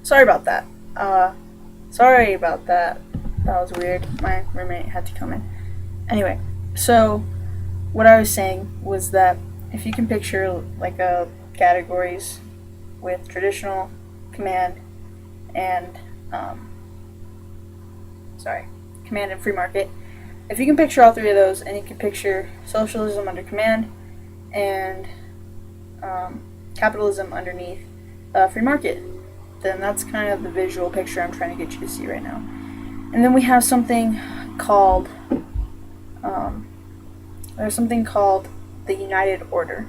Sorry about that. Sorry about that. That was weird. My roommate had to come in. Anyway, so what I was saying was that if you can picture like categories with traditional, command, and sorry, command and free market. If you can picture all three of those, and you can picture socialism under command and capitalism underneath free market, then that's kind of the visual picture I'm trying to get you to see right now. And then we have something called the United Order.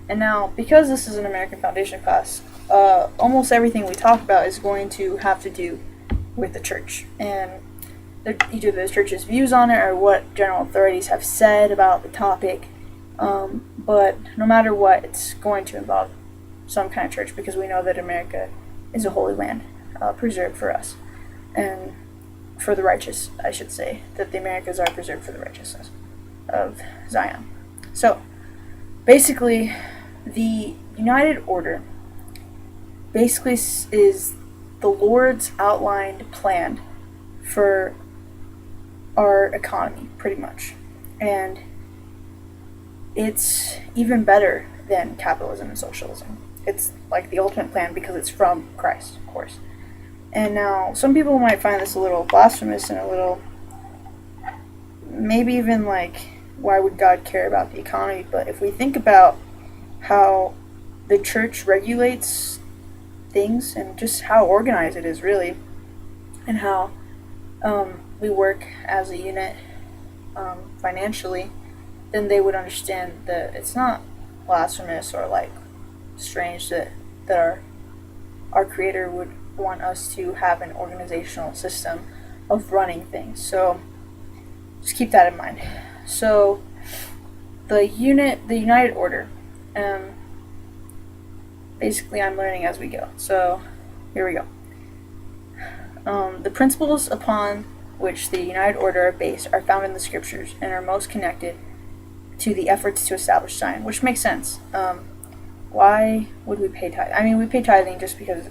And now, because this is an American Foundation class, almost everything we talk about is going to have to do with the church and either the church's views on it or what general authorities have said about the topic. But no matter what, it's going to involve some kind of church, because we know that America is a holy land preserved for us and for the righteous, I should say, that the Americas are preserved for the righteousness of Zion. So basically, the United Order basically is the Lord's outlined plan for our economy, pretty much. And it's even better than capitalism and socialism. It's like the ultimate plan because it's from Christ, of course. And now, some people might find this a little blasphemous and a little, maybe even like, why would God care about the economy? But if we think about how the church regulates things and just how organized it is, really, and how we work as a unit financially, then they would understand that it's not blasphemous or like strange that our Creator would want us to have an organizational system of running things. So just keep that in mind. So the United Order, basically I'm learning as we go. So here we go. The principles upon which the United Order are based are found in the scriptures and are most connected to the efforts to establish Zion, which makes sense. Why would we pay tithing? I mean, we pay tithing just because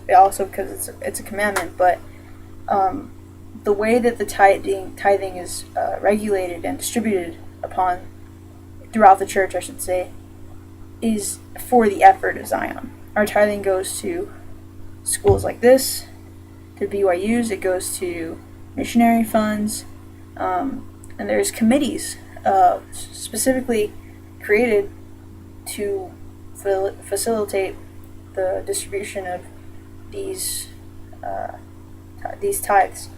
it's a commandment, but the way that the tithing is regulated and distributed upon throughout the church, I should say, is for the effort of Zion. Our tithing goes to schools like this, to BYUs, it goes to missionary funds, and there's committees specifically created to facilitate the distribution of these tithes.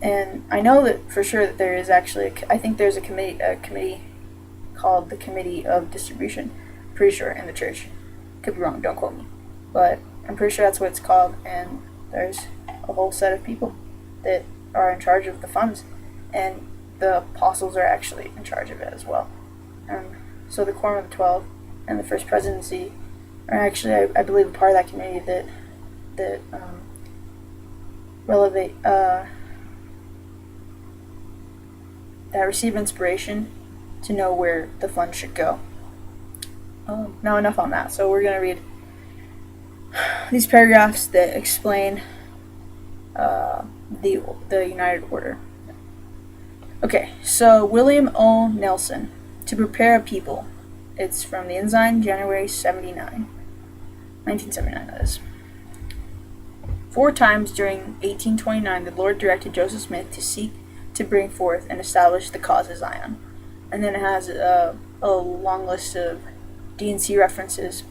And I know that for sure that there is actually, I think there's a committee called the Committee of Distribution, pretty sure, in the church. Could be wrong, don't quote me. But I'm pretty sure that's what it's called, and there's a whole set of people that are in charge of the funds, and the apostles are actually in charge of it as well. So the Quorum of the 12 and the First Presidency are actually, I believe, a part of that committee that receive inspiration to know where the funds should go. Now enough on that. So we're going to read these paragraphs that explain the United Order. Okay, so William O. Nelson, To Prepare a People. It's from the Ensign, January 1979, that is. 4 times during 1829, the Lord directed Joseph Smith to seek to bring forth and establish the cause of Zion. And then it has a long list of D&C references.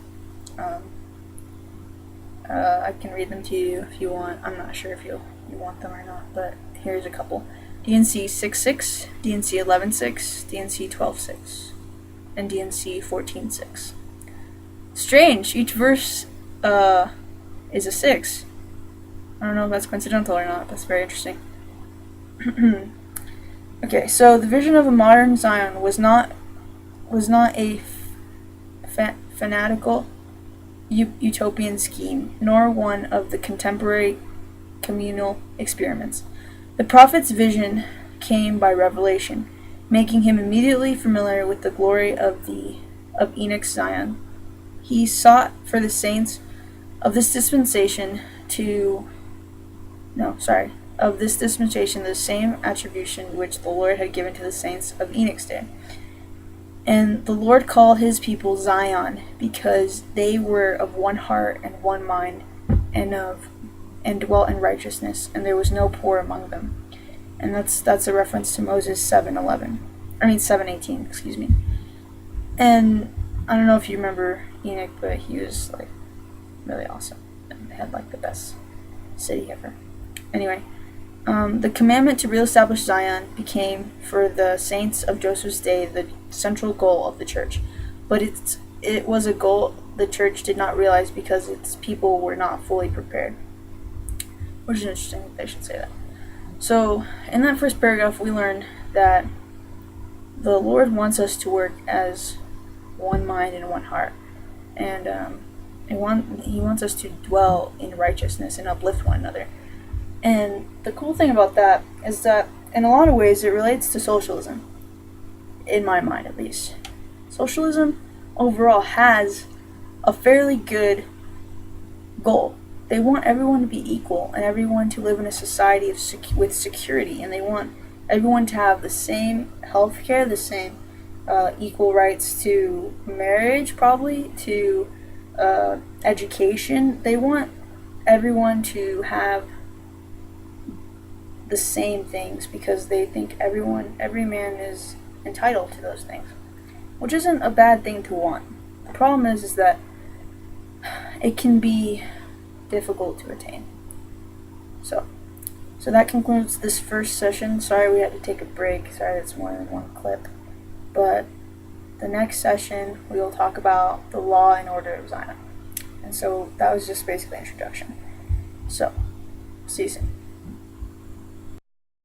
I can read them to you if you want. I'm not sure if you want them or not, but here's a couple. D&C 6.6, D&C 11.6, D&C 12.6, and D&C 14.6. Strange, each verse is a 6. I don't know if that's coincidental or not. That's very interesting. Okay, so the vision of a modern Zion was not a fanatical utopian scheme, nor one of the contemporary communal experiments. The prophet's vision came by revelation, making him immediately familiar with the glory of Enoch's Zion. He sought for the saints of this dispensation to no, sorry, of this dispensation the same attribution which the Lord had given to the saints of Enoch's day. And the Lord called his people Zion, because they were of one heart and one mind, and dwelt in righteousness, and there was no poor among them. And that's a reference to Moses 7:18, excuse me. And I don't know if you remember Enoch, but he was like really awesome and had like the best city ever. Anyway, the commandment to reestablish Zion became, for the saints of Joseph's day, the central goal of the church. But it was a goal the church did not realize because its people were not fully prepared. Which is interesting that they should say that. So, in that first paragraph, we learn that the Lord wants us to work as one mind and one heart. And He wants us to dwell in righteousness and uplift one another. And the cool thing about that is that in a lot of ways it relates to socialism, in my mind at least. Socialism overall has a fairly good goal. They want everyone to be equal and everyone to live in a society with security, and they want everyone to have the same health care, the same equal rights to marriage, probably, to education. They want everyone to have the same things because they think every man is entitled to those things, which isn't a bad thing to want. The problem is that it can be difficult to attain. So that concludes this first session. Sorry we had to take a break. Sorry that's more than one clip. But the next session we will talk about the law and order of Zion. And so that was just basically an introduction. So, see you soon.